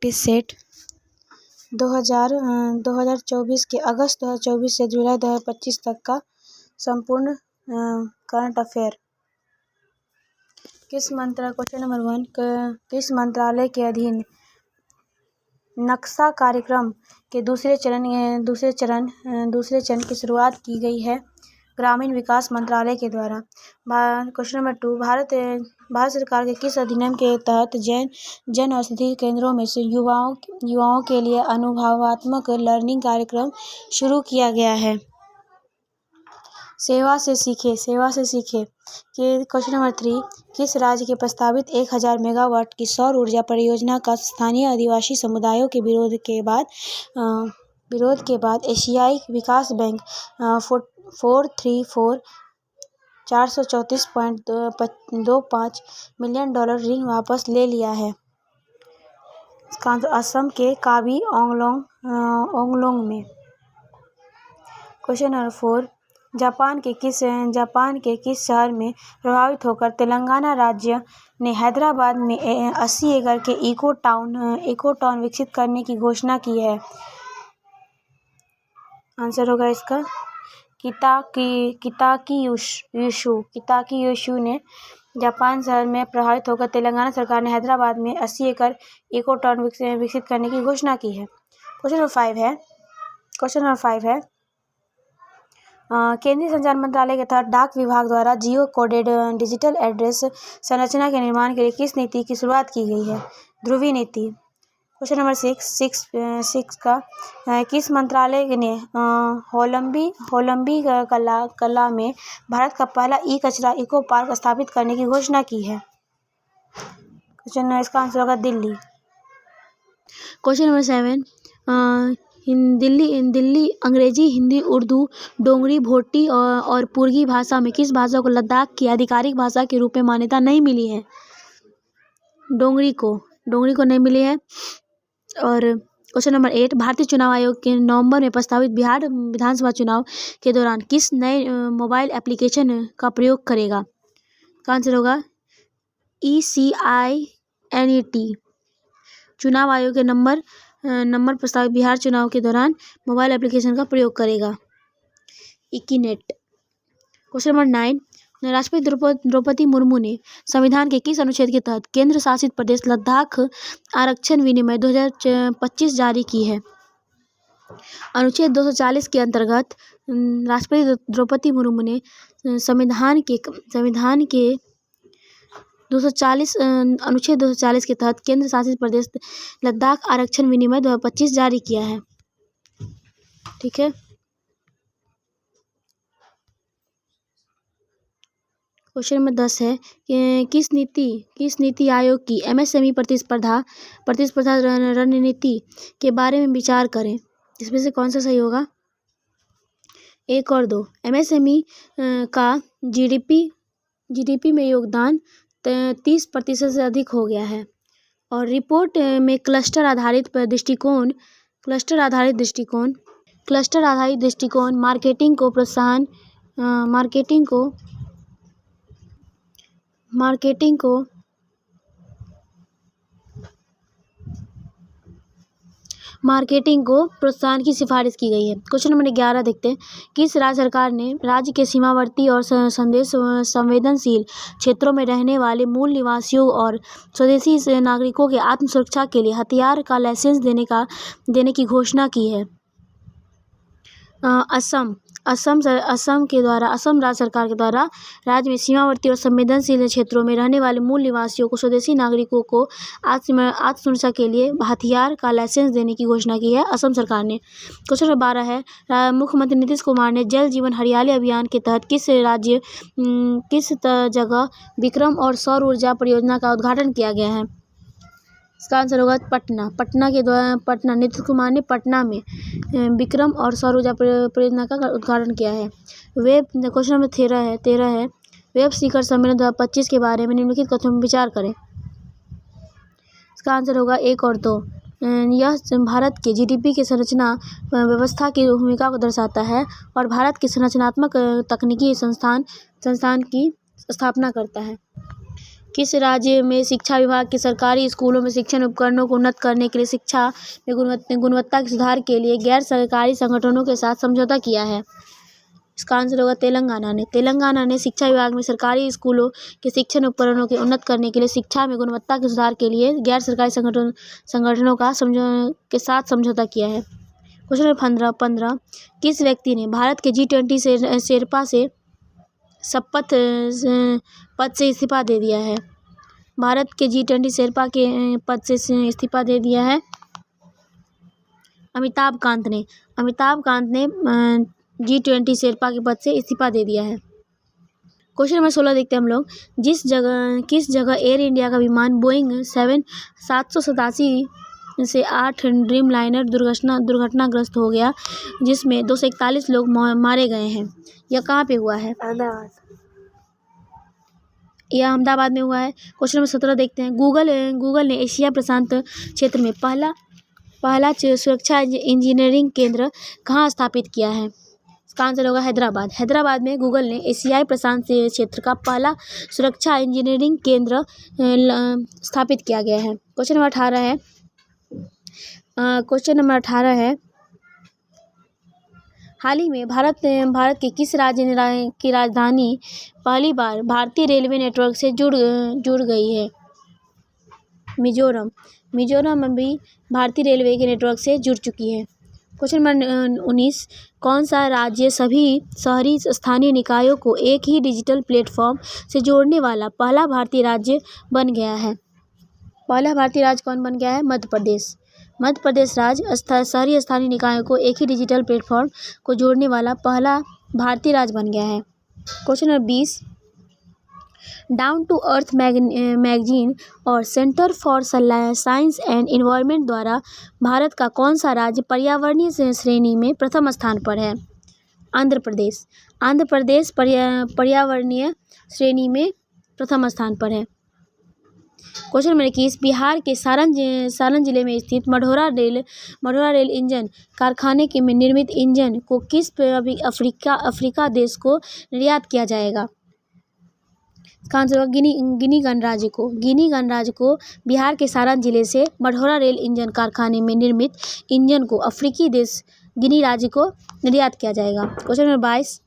Practice set 2024 के अगस्त 2024 से जुलाई 2025 तक का संपूर्ण करंट अफेयर। क्वेश्चन नंबर 1, किस मंत्रालय के अधीन नक्शा कार्यक्रम के दूसरे चरण की शुरुआत की गई है? ग्रामीण विकास मंत्रालय के द्वारा। क्वेश्चन नंबर 2, भारत सरकार के किस अधिनियम के तहत जन औषधि केंद्रों में से युवाओं के लिए अनुभवात्मक लर्निंग कार्यक्रम शुरू किया गया है? सेवा से सीखे। क्वेश्चन नंबर 3, किस राज्य के प्रस्तावित 1000 मेगावाट की सौर ऊर्जा परियोजना का स्थानीय आदिवासी समुदायों के विरोध के बाद एशियाई विकास बैंक 434.25 मिलियन डॉलर ऋण वापस ले लिया है? इसका आंसर असम के काबी ओंगलोंग में। क्वेश्चन नंबर 4, जापान के किस शहर में प्रभावित होकर तेलंगाना राज्य ने हैदराबाद में 80 एकड़ के इको टाउन विकसित करने की घोषणा की है? आंसर होगा इसका किताकीयुशु ने जापान शहर में प्रभावित होकर तेलंगाना सरकार ने हैदराबाद में 80 एकड़ इको टाउन विकसित करने की घोषणा की है। क्वेश्चन नंबर 5 है केंद्रीय संचार मंत्रालय के तहत डाक विभाग द्वारा जियो कोडेड डिजिटल एड्रेस संरचना के निर्माण के लिए किस नीति की शुरुआत की गई है? ध्रुवीय नीति। क्वेश्चन नंबर 6 का किस मंत्रालय ने होलंबी कला में भारत का पहला ई कचरा इको पार्क स्थापित करने की घोषणा की है? इसका आंसर होगा दिल्ली। क्वेश्चन नंबर 7, दिल्ली अंग्रेजी, हिंदी, उर्दू, डोगरी, भोटी और पुर्गी भाषा में किस भाषा को लद्दाख की आधिकारिक भाषा के रूप में मान्यता नहीं मिली है? डोगरी को नहीं मिली है। और क्वेश्चन नंबर 8, भारतीय चुनाव आयोग के नवंबर में प्रस्तावित बिहार विधानसभा चुनाव के दौरान किस नए मोबाइल एप्लीकेशन का प्रयोग करेगा? का आंसर होगा ECINET। चुनाव आयोग के नंबर प्रस्तावित बिहार चुनाव के दौरान मोबाइल एप्लीकेशन का प्रयोग करेगा, इकीनेट। क्वेश्चन नंबर 9, राष्ट्रपति द्रौपदी मुर्मू ने संविधान के किस अनुच्छेद के तहत केंद्र शासित प्रदेश लद्दाख आरक्षण विनिमय 2025 जारी की है? अनुच्छेद 240 के अंतर्गत राष्ट्रपति द्रौपदी मुर्मू ने संविधान के अनुच्छेद 240 के तहत केंद्र शासित प्रदेश लद्दाख आरक्षण विनिमय 2025 जारी किया है। ठीक है। क्वेश्चन नंबर 10 है किस नीति आयोग की MSME प्रतिस्पर्धा रणनीति के बारे में विचार करें? इसमें से कौन सा सही होगा? 1 और 2। MSME का GDP में योगदान 30% से अधिक हो गया है और रिपोर्ट में क्लस्टर आधारित दृष्टिकोण मार्केटिंग को प्रोत्साहन की सिफारिश की गई है। क्वेश्चन नंबर 11 देखते हैं, किस राज्य सरकार ने राज्य के सीमावर्ती और संवेदनशील क्षेत्रों में रहने वाले मूल निवासियों और स्वदेशी नागरिकों के आत्म सुरक्षा के लिए हथियार का लाइसेंस देने की घोषणा की है? असम राज्य सरकार के द्वारा राज्य में सीमावर्ती और संवेदनशील क्षेत्रों में रहने वाले मूल निवासियों को स्वदेशी नागरिकों को आत्म सुरक्षा के लिए हथियार का लाइसेंस देने की घोषणा की है असम सरकार ने। क्वेश्चन नंबर 12 है मुख्यमंत्री नीतीश कुमार ने जल जीवन हरियाली अभियान के तहत किस जगह विक्रम और सौर ऊर्जा परियोजना का उद्घाटन किया गया है? इसका आंसर होगा पटना। नीतीश कुमार ने पटना में विक्रम और सौर ऊर्जा परियोजना का उद्घाटन किया है। क्वेश्चन नंबर 13 है वेब शिखर सम्मेलन 2025 के बारे में निम्नलिखित कथनों में विचार करें। इसका आंसर होगा 1 और 2। यह भारत के GDP के संरचना व्यवस्था की भूमिका को दर्शाता है और भारत के संरचनात्मक तकनीकी संस्थान की स्थापना करता है। किस राज्य में शिक्षा विभाग के सरकारी स्कूलों में शिक्षण उपकरणों को उन्नत करने के लिए शिक्षा में गुणवत्ता के सुधार के लिए गैर सरकारी संगठनों के साथ समझौता किया है? इसका आंसर होगा तेलंगाना ने। तेलंगाना ने शिक्षा विभाग में सरकारी स्कूलों के शिक्षण उपकरणों के उन्नत करने के लिए शिक्षा में गुणवत्ता के सुधार के लिए गैर सरकारी संगठनों के साथ समझौता किया है। क्वेश्चन नंबर 15 किस व्यक्ति ने भारत के G20 से शेरपा से शपथ पद से इस्तीफा दे दिया है? भारत के G20 शेरपा के पद से इस्तीफा दे दिया है अमिताभ कांत ने। अमिताभ कांत ने G20 शेरपा के पद से इस्तीफा दे दिया है। क्वेश्चन नंबर 16 देखते हैं हम लोग। किस जगह एयर इंडिया का विमान बोइंग 787 से 8 ड्रीम लाइनर दुर्घटनाग्रस्त हो गया, जिसमें 241 लोग मारे गए हैं? यह कहाँ पे हुआ है? यह अहमदाबाद में हुआ है। क्वेश्चन नंबर 17 देखते हैं। गूगल ने एशिया प्रशांत क्षेत्र में पहला सुरक्षा इंजीनियरिंग केंद्र कहाँ स्थापित किया है? इसका आंसर होगा हैदराबाद। हैदराबाद में गूगल ने एशियाई प्रशांत क्षेत्र का पहला सुरक्षा इंजीनियरिंग केंद्र स्थापित किया गया है। क्वेश्चन नंबर 18 है हाल ही में भारत के किस राज्य की राजधानी पहली बार भारतीय रेलवे नेटवर्क से जुड़ गई है? मिजोरम भी भारतीय रेलवे के नेटवर्क से जुड़ चुकी है। क्वेश्चन नंबर 19 कौन सा राज्य सभी शहरी स्थानीय निकायों को एक ही डिजिटल प्लेटफॉर्म से जोड़ने वाला पहला भारतीय राज्य बन गया है? पहला भारतीय राज्य कौन बन गया है? मध्य प्रदेश। मध्य प्रदेश राज्य शहरी स्थानीय निकायों को एक ही डिजिटल प्लेटफॉर्म को जोड़ने वाला पहला भारतीय राज्य बन गया है। Question number 20 down to earth magazine और centre for science and environment द्वारा भारत का कौन सा राज्य पर्यावरणीय श्रेणी में प्रथम स्थान पर है? आंध्र प्रदेश। आंध्र प्रदेश पर्यावरणीय श्रेणी में प्रथम स्थान पर है। क्वेश्चन नंबर 21 बिहार के सारण जिले में स्थित मढ़ौरा रेल इंजन कारखाने में निर्मित इंजन को किस अफ्रीका देश को निर्यात किया जाएगा? इसका आंसर होगा गिनी गणराज्य को। गिनी गणराज्य को बिहार के सारण जिले से मढ़ौरा रेल इंजन कारखाने में निर्मित इंजन को अफ्रीकी देश गिनी राज्य को निर्यात किया जाएगा। क्वेश्चन नंबर 22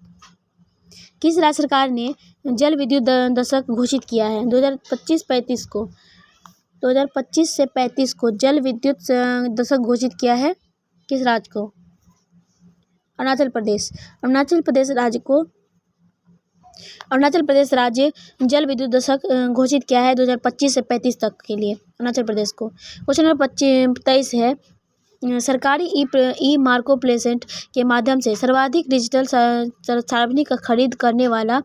किस राज्य सरकार ने जल विद्युत दशक घोषित किया है? 2025 को 2025 से 35 को जल विद्युत दशक घोषित किया है किस राज्य को? अरुणाचल प्रदेश। अरुणाचल प्रदेश राज्य जल विद्युत दशक घोषित किया है 2025 से 35 तक के लिए अरुणाचल प्रदेश को। क्वेश्चन नंबर 23 है सरकारी ई मार्को प्लेसेंट के माध्यम से सर्वाधिक डिजिटल सार्वजनिक खरीद करने वाला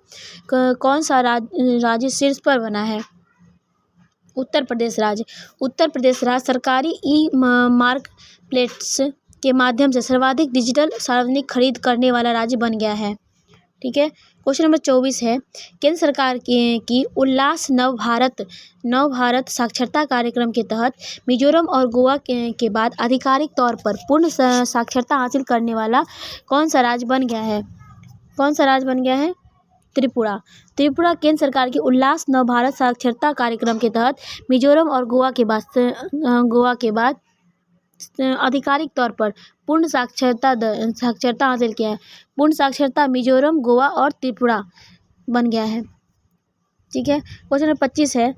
कौन सा राज्य शीर्ष पर बना है? उत्तर प्रदेश राज्य। उत्तर प्रदेश राज्य सरकारी ई मार्क प्लेट्स के माध्यम से सर्वाधिक डिजिटल सार्वजनिक खरीद करने वाला राज्य बन गया है। ठीक है। क्वेश्चन नंबर 24 है केंद्र सरकार की उल्लास नव भारत साक्षरता कार्यक्रम के तहत मिजोरम और गोवा के बाद आधिकारिक तौर पर पूर्ण साक्षरता हासिल करने वाला कौन सा राज्य बन गया है? त्रिपुरा। त्रिपुरा केंद्र सरकार की उल्लास नव भारत साक्षरता कार्यक्रम के तहत मिजोरम और गोवा के बाद आधिकारिक तौर पर पूर्ण साक्षरता हासिल किया है। पूर्ण साक्षरता मिजोरम, गोवा और त्रिपुरा बन गया है। ठीक है। क्वेश्चन नंबर 25 है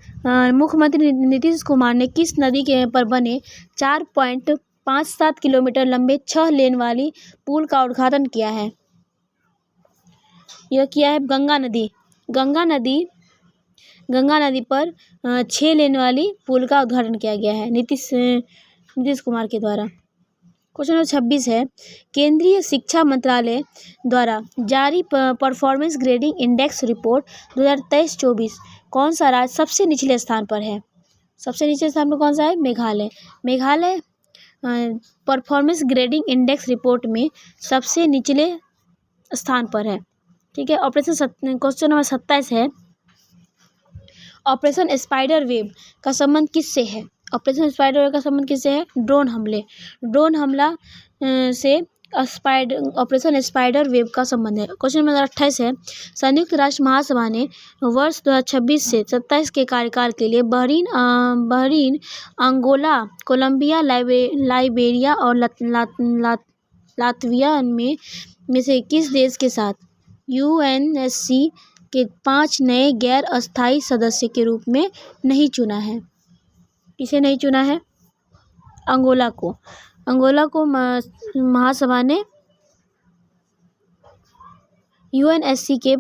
मुख्यमंत्री नीतीश कुमार ने किस नदी के पर बने 4.57 किलोमीटर लंबे 6 लेन वाली पुल का उद्घाटन किया है? यह किया है गंगा नदी पर 6 लेन वाली पुल का उद्घाटन किया गया है नीतीश कुमार के द्वारा। क्वेश्चन नंबर 26 है केंद्रीय शिक्षा मंत्रालय द्वारा जारी परफॉर्मेंस ग्रेडिंग इंडेक्स रिपोर्ट 2023-24 कौन सा राज्य सबसे निचले स्थान पर है? सबसे निचले स्थान पर कौन सा है? Meghalaya performance grading index report में सबसे निचले स्थान पर है। ठीक है। क्वेश्चन नंबर 27 है ऑपरेशन स्पाइडर वेब का संबंध किससे है? ऑपरेशन स्पाइडर वेब का संबंध किससे है? ड्रोन हमला से ऑपरेशन स्पाइडर वेब का संबंध है? क्वेश्चन नंबर 28 है, संयुक्त राष्ट्र महासभा ने वर्ष 2026 से 27 के कार्यकाल के लिए बहरीन, अंगोला, कोलंबिया, लाइबेरिया और लातविया में से किस देश के साथ यूएनएससी के 5 नए गैर अस्थायी सदस्य के रूप में नहीं चुना है? किसे नहीं चुना है? अंगोला को महासभा ने यूएनएससी के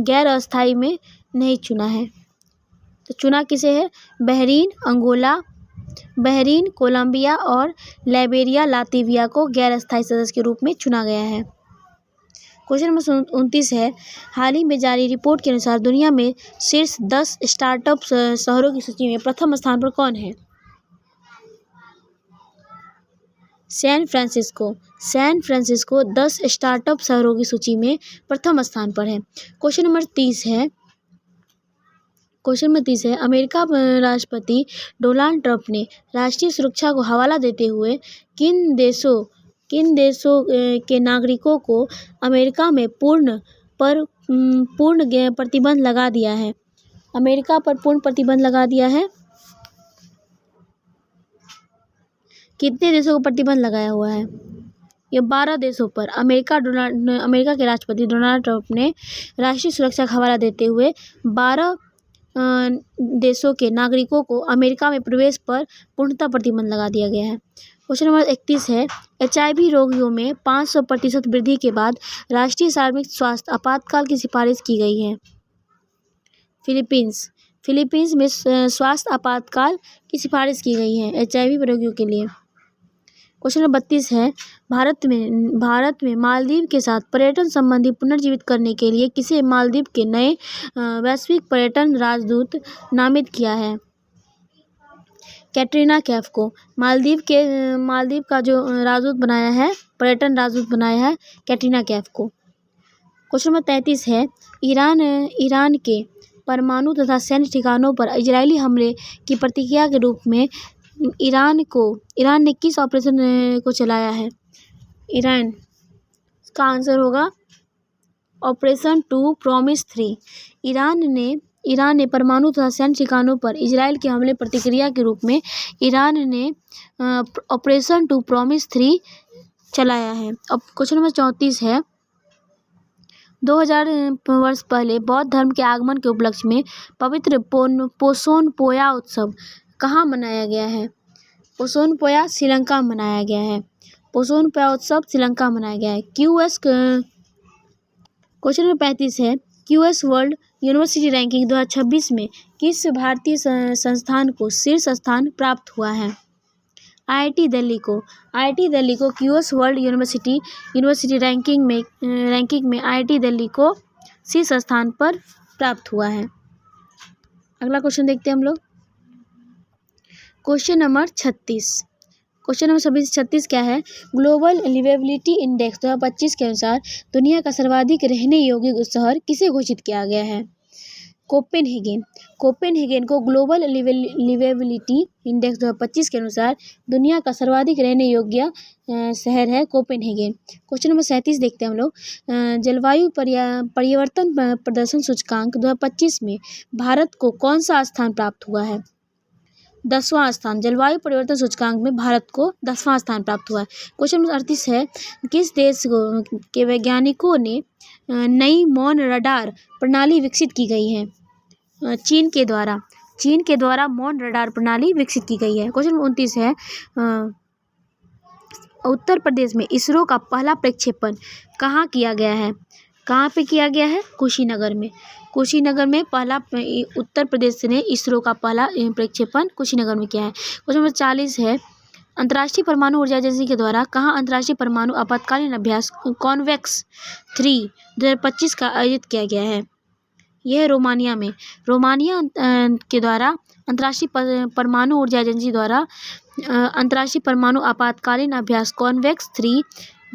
गैर अस्थायी में नहीं चुना है। तो चुना किसे है? बहरीन, कोलंबिया और लाइबेरिया, लातविया को गैर अस्थायी सदस्य के रूप में चुना गया है। क्वेश्चन नंबर 29 है, हाल ही में जारी रिपोर्ट के अनुसार दुनिया में शीर्ष 10 स्टार्टअप शहरों की सूची में प्रथम स्थान पर कौन है? सैन फ्रांसिस्को 10 स्टार्टअप शहरों की सूची में प्रथम स्थान पर है। क्वेश्चन नंबर 30 है, अमेरिका राष्ट्रपति डोनाल्ड ट्रंप ने राष्ट्रीय सुरक्षा को हवाला देते हुए किन देशों के नागरिकों को अमेरिका में पूर्ण प्रतिबंध लगा दिया है? अमेरिका पर पूर्ण प्रतिबंध लगा दिया है। कितने देशों को प्रतिबंध लगाया हुआ है? ये 12 देशों पर अमेरिका के राष्ट्रपति डोनाल्ड ट्रंप ने राष्ट्रीय सुरक्षा का हवाला देते हुए 12 देशों के नागरिकों को अमेरिका में प्रवेश पर पूर्णतः प्रतिबंध लगा दिया गया है। क्वेश्चन नंबर 31 है, HIV रोगियों में 500% वृद्धि के बाद राष्ट्रीय सार्वजनिक स्वास्थ्य आपातकाल की सिफारिश की गई है। फिलीपींस में स्वास्थ्य आपातकाल की सिफारिश की गई है HIV रोगियों के लिए। क्वेश्चन नंबर 32 है, भारत में मालदीव के साथ पर्यटन संबंधी पुनर्जीवित करने के लिए किसे मालदीव के नए वैश्विक पर्यटन राजदूत नामित किया है? कैटरीना कैफ को मालदीव का जो राजदूत बनाया है, पर्यटन राजदूत बनाया है कैटरीना कैफ को। क्वेश्चन नंबर 33 है, ईरान के परमाणु तथा सैन्य ठिकानों पर इजरायली हमले की प्रतिक्रिया के रूप में ईरान ने किस ऑपरेशन को चलाया है? ईरान का आंसर होगा ऑपरेशन 2 प्रॉमिस 3। ईरान ने परमाणु तथा सैन्य ठिकानों पर इजरायल के हमले प्रतिक्रिया के रूप में ईरान ने ऑपरेशन 2 प्रॉमिस 3 चलाया है। अब क्वेश्चन नंबर 34 है, 2000 वर्ष पहले बौद्ध धर्म के आगमन के उपलक्ष्य में पवित्र पोसोन पोया उत्सव कहाँ मनाया गया है? पोसोन पोया श्रीलंका में मनाया गया है। पोसोन पोया उत्सव श्रीलंका में मनाया गया है। क्वेश्चन नंबर 35 है, QS वर्ल्ड यूनिवर्सिटी रैंकिंग 2026 में किस भारतीय संस्थान को शीर्ष स्थान प्राप्त हुआ है? IIT दिल्ली को QS वर्ल्ड यूनिवर्सिटी रैंकिंग में IIT दिल्ली को शीर्ष स्थान पर प्राप्त हुआ है। अगला क्वेश्चन देखते हैं हम लोग। क्वेश्चन नंबर 36 क्या है? ग्लोबल लिवेबिलिटी इंडेक्स 2025 के अनुसार दुनिया का सर्वाधिक रहने योग्य शहर किसे घोषित किया गया है? कोपेनहेगन को ग्लोबल लिवेबिलिटी इंडेक्स 2025 के अनुसार दुनिया का सर्वाधिक रहने योग्य शहर है कोपेनहेगन। क्वेश्चन नंबर 37 देखते हैं हम लोग। जलवायु परिवर्तन प्रदर्शन सूचकांक 2025 में भारत को कौन सा स्थान प्राप्त हुआ है? 10वां स्थान। जलवायु परिवर्तन सूचकांक में भारत को 10वां स्थान प्राप्त हुआ है। क्वेश्चन नंबर 38 है, किस देश के वैज्ञानिकों ने नई मौन रडार प्रणाली विकसित की गई है? चीन के द्वारा मौन रडार प्रणाली विकसित की गई है। क्वेश्चन नंबर 29 है, उत्तर प्रदेश में इसरो का पहला प्रक्षेपण कहाँ किया गया है? कहाँ पे किया गया है? कुशीनगर में पहला उत्तर प्रदेश ने इसरो का पहला प्रक्षेपण कुशीनगर में किया है। क्वेश्चन नंबर 40 है, अंतर्राष्ट्रीय परमाणु ऊर्जा एजेंसी के द्वारा कहाँ अंतर्राष्ट्रीय परमाणु आपातकालीन अभ्यास कॉन्वेक्स 3 2025 का आयोजित किया गया है? यह रोमानिया के द्वारा अंतर्राष्ट्रीय परमाणु ऊर्जा एजेंसी द्वारा अंतर्राष्ट्रीय परमाणु आपातकालीन अभ्यास कॉन्वेक्स 3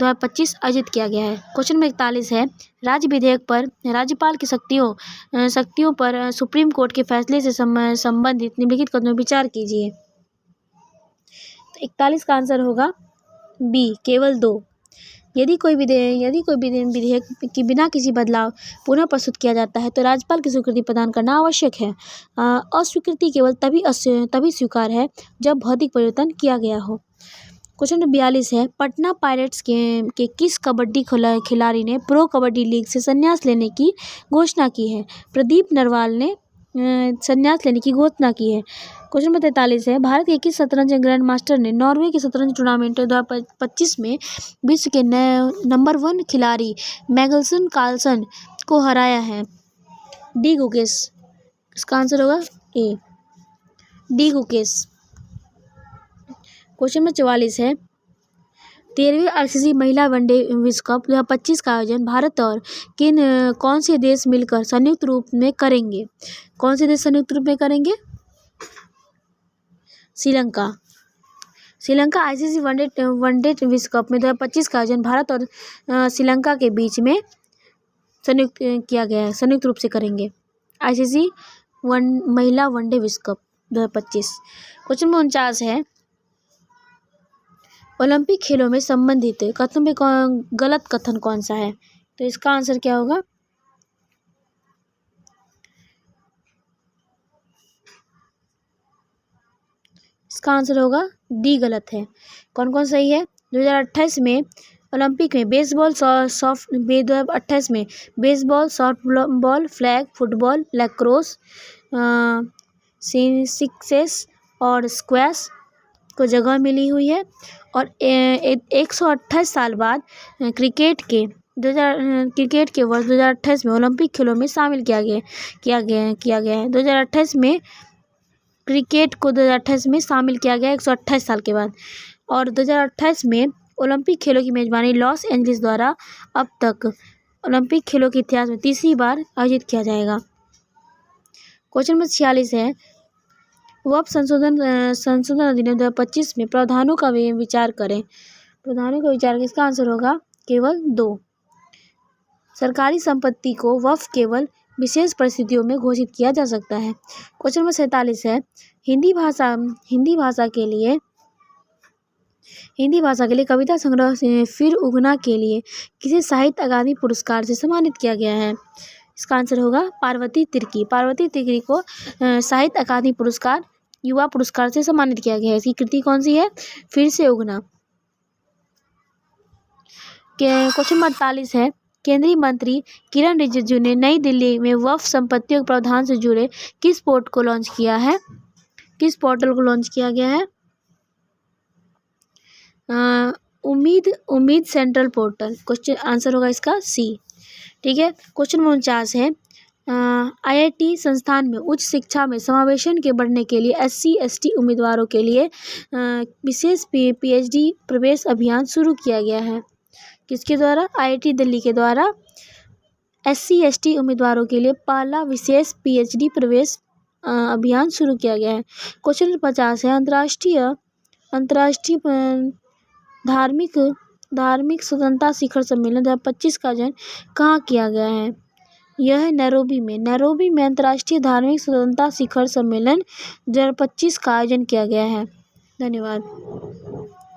2025 आयोजित किया गया है। क्वेश्चन नंबर 41 है, राज्य विधेयक पर राज्यपाल की शक्तियों पर सुप्रीम कोर्ट के फैसले से संबंधित निम्नलिखित कथनों पर विचार कीजिए। तो 41 का आंसर होगा बी, केवल 2। यदि कोई विधेयक की बिना किसी बदलाव पुनः प्रस्तुत किया जाता है तो राज्यपाल की स्वीकृति प्रदान करना आवश्यक है। अस्वीकृति केवल तभी स्वीकार है जब भौतिक परिवर्तन किया गया हो। क्वेश्चन नंबर 42 है, पटना पायरेट्स के किस कबड्डी खिलाड़ी ने प्रो कबड्डी लीग से संन्यास लेने की घोषणा की है? प्रदीप नरवाल ने संन्यास लेने की घोषणा की है। क्वेश्चन नंबर 43 है, भारत के किस शतरंज ग्रैंड मास्टर ने नॉर्वे के शतरंज टूर्नामेंट 2025 में विश्व के नंबर 1 खिलाड़ी मैग्नस कार्लसन को हराया है? डी गुकेश। इसका आंसर होगा ए, डी गुकेश। क्वेश्चन नंबर 44 है, 13वीं आईसीसी महिला वनडे विश्व कप 2025 का आयोजन भारत और कौन से देश मिलकर संयुक्त रूप में करेंगे? कौन से देश संयुक्त रूप में करेंगे? श्रीलंका। आईसीसी वनडे विश्व कप में 2025 का आयोजन भारत और श्रीलंका के बीच में संयुक्त किया गया है, संयुक्त रूप से करेंगे आईसीसी महिला वनडे विश्व कप 2025। क्वेश्चन नंबर 49 है, ओलंपिक खेलों में संबंधित कथन में गलत कथन कौन सा है? तो इसका आंसर क्या होगा? इसका आंसर होगा डी, गलत है। कौन कौन सही है? 2028 में ओलंपिक में बेसबॉल, 2028 में baseball, softball, flag football, lacrosse, sixes और स्क्वैश को जगह मिली हुई है। और 128 साल बाद क्रिकेट के वर्ष 2028 में ओलंपिक खेलों में शामिल किया गया है। 2028 में क्रिकेट को 2028 में शामिल किया गया 128 साल के बाद। और 2028 में ओलंपिक खेलों की मेजबानी लॉस एंजलिस द्वारा अब तक ओलंपिक खेलों के इतिहास में तीसरी बार आयोजित किया जाएगा। क्वेश्चन नंबर 46 है, वक्फ संशोधन अधिनियम 2025 में प्रावधानों का विचार करें। इसका आंसर होगा केवल 2। सरकारी संपत्ति को वक्फ केवल विशेष परिस्थितियों में घोषित किया जा सकता है। क्वेश्चन नंबर 47 है, हिंदी भाषा के लिए कविता संग्रह से फिर उगना के लिए किसे साहित्य अकादमी पुरस्कार से सम्मानित किया गया है? इसका आंसर होगा पार्वती तिर्की को साहित्य अकादमी पुरस्कार युवा पुरस्कार से सम्मानित किया गया है। इसकी कृति कौन सी है? फिर से उगना। क्वेश्चन नंबर 48 है, केंद्रीय मंत्री किरण रिजिजू ने नई दिल्ली में वक्फ संपत्तियों के प्रावधान से जुड़े किस पोर्टल को लॉन्च किया गया है? उम्मीद सेंट्रल पोर्टल। क्वेश्चन आंसर होगा इसका सी। ठीक है। क्वेश्चन नंबर 49 है, आईआईटी संस्थान में उच्च शिक्षा में समावेशन के बढ़ने के लिए SC/ST उम्मीदवारों के लिए विशेष PhD प्रवेश अभियान शुरू किया गया है। किसके द्वारा? IIT दिल्ली के द्वारा SC/ST उम्मीदवारों के लिए पहला विशेष PhD प्रवेश अभियान शुरू किया गया है। क्वेश्चन नंबर 50 है, अंतर्राष्ट्रीय धार्मिक स्वतंत्रता शिखर सम्मेलन 2025 का आयोजन कहाँ किया गया है? यह है नैरोबी में अंतर्राष्ट्रीय धार्मिक स्वतंत्रता शिखर सम्मेलन 2025 का आयोजन किया गया है। धन्यवाद।